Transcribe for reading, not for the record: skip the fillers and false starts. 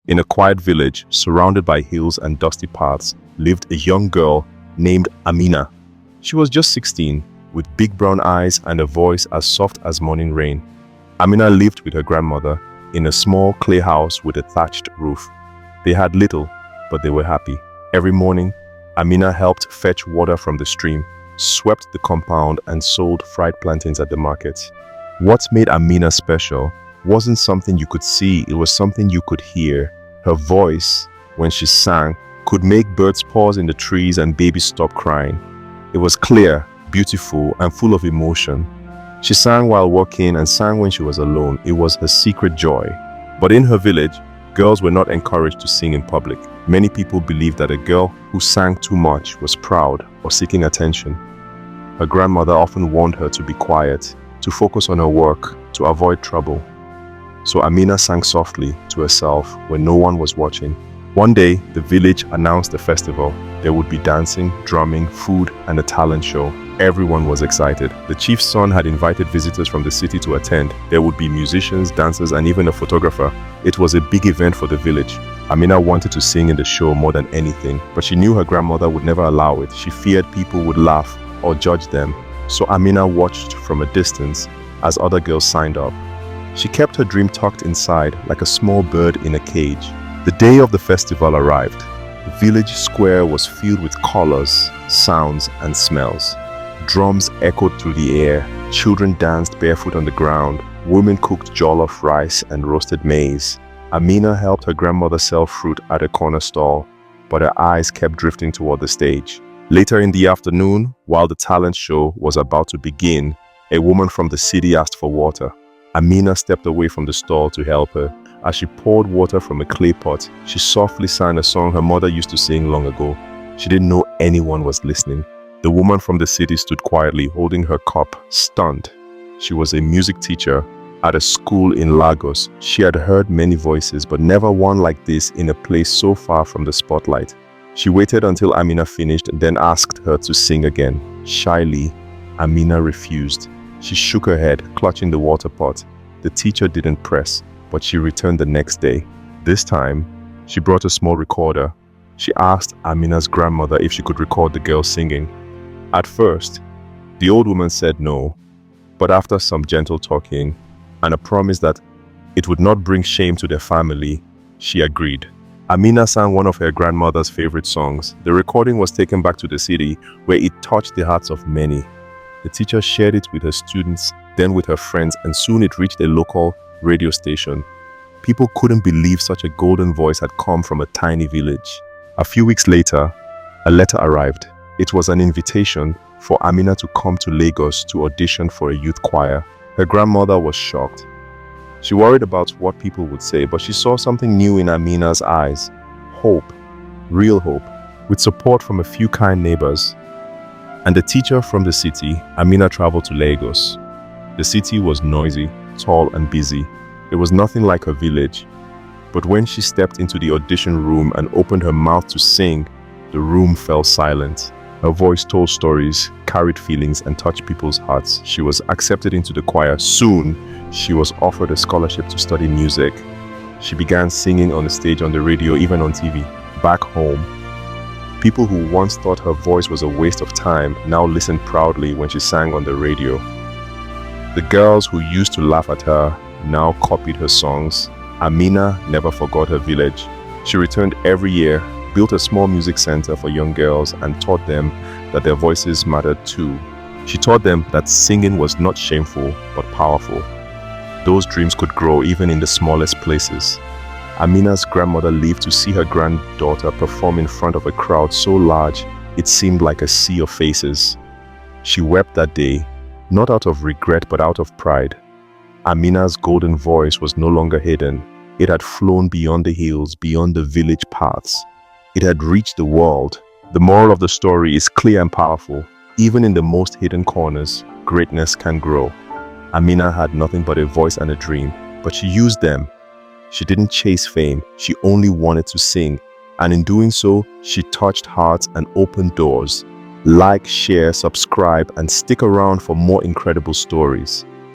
In a quiet village, surrounded by hills and dusty paths, lived a young girl named Amina. She was just 16, with big brown eyes and a voice as soft as morning rain. Amina lived with her grandmother in a small clay house with a thatched roof. They had little, but they were happy. Every morning, Amina helped fetch water from the stream, swept the compound, and sold fried plantains at the market. What made Amina special wasn't something you could see, it was something you could hear. Her voice, when she sang, could make birds pause in the trees and babies stop crying. It was clear, beautiful, and full of emotion. She sang while walking and sang when she was alone. It was her secret joy. But in her village, girls were not encouraged to sing in public. Many people believed that a girl who sang too much was proud or seeking attention. Her grandmother often warned her to be quiet, to focus on her work, to avoid trouble. So Amina sang softly to herself when no one was watching. One day, the village announced a festival. There would be dancing, drumming, food, and a talent show. Everyone was excited. The chief's son had invited visitors from the city to attend. There would be musicians, dancers, and even a photographer. It was a big event for the village. Amina wanted to sing in the show more than anything, but she knew her grandmother would never allow it. She feared people would laugh or judge them. So Amina watched from a distance as other girls signed up. She kept her dream tucked inside like a small bird in a cage. The day of the festival arrived. The village square was filled with colors, sounds, and smells. Drums echoed through the air. Children danced barefoot on the ground. Women cooked jollof rice and roasted maize. Amina helped her grandmother sell fruit at a corner stall, but her eyes kept drifting toward the stage. Later in the afternoon, while the talent show was about to begin, a woman from the city asked for water. Amina stepped away from the stall to help her. As she poured water from a clay pot, she softly sang a song her mother used to sing long ago. She didn't know anyone was listening. The woman from the city stood quietly, holding her cup, stunned. She was a music teacher at a school in Lagos. She had heard many voices, but never one like this in a place so far from the spotlight. She waited until Amina finished, then asked her to sing again. Shyly, Amina refused. She shook her head, clutching the water pot. The teacher didn't press, but she returned the next day. This time, she brought a small recorder. She asked Amina's grandmother if she could record the girl singing. At first, the old woman said no, but after some gentle talking and a promise that it would not bring shame to their family, she agreed. Amina sang one of her grandmother's favorite songs. The recording was taken back to the city, where it touched the hearts of many. The teacher shared it with her students, then with her friends, and soon it reached a local radio station. People couldn't believe such a golden voice had come from a tiny village. A few weeks later, a letter arrived. It was an invitation for Amina to come to Lagos to audition for a youth choir. Her grandmother was shocked. She worried about what people would say, but she saw something new in Amina's eyes. Hope, real hope, with support from a few kind neighbors. And a teacher from the city, Amina traveled to Lagos. The city was noisy, tall, and busy. It was nothing like her village. But when she stepped into the audition room and opened her mouth to sing, the room fell silent. Her voice told stories, carried feelings, and touched people's hearts. She was accepted into the choir. Soon, she was offered a scholarship to study music. She began singing on the stage, on the radio, even on TV. Back home, people who once thought her voice was a waste of time now listened proudly when she sang on the radio. The girls who used to laugh at her now copied her songs. Amina never forgot her village. She returned every year, built a small music center for young girls, and taught them that their voices mattered too. She taught them that singing was not shameful, but powerful. Those dreams could grow even in the smallest places. Amina's grandmother lived to see her granddaughter perform in front of a crowd so large it seemed like a sea of faces. She wept that day, not out of regret but out of pride. Amina's golden voice was no longer hidden. It had flown beyond the hills, beyond the village paths. It had reached the world. The moral of the story is clear and powerful. Even in the most hidden corners, greatness can grow. Amina had nothing but a voice and a dream, but she used them. She didn't chase fame, she only wanted to sing. And in doing so, she touched hearts and opened doors. Like, share, subscribe, and stick around for more incredible stories.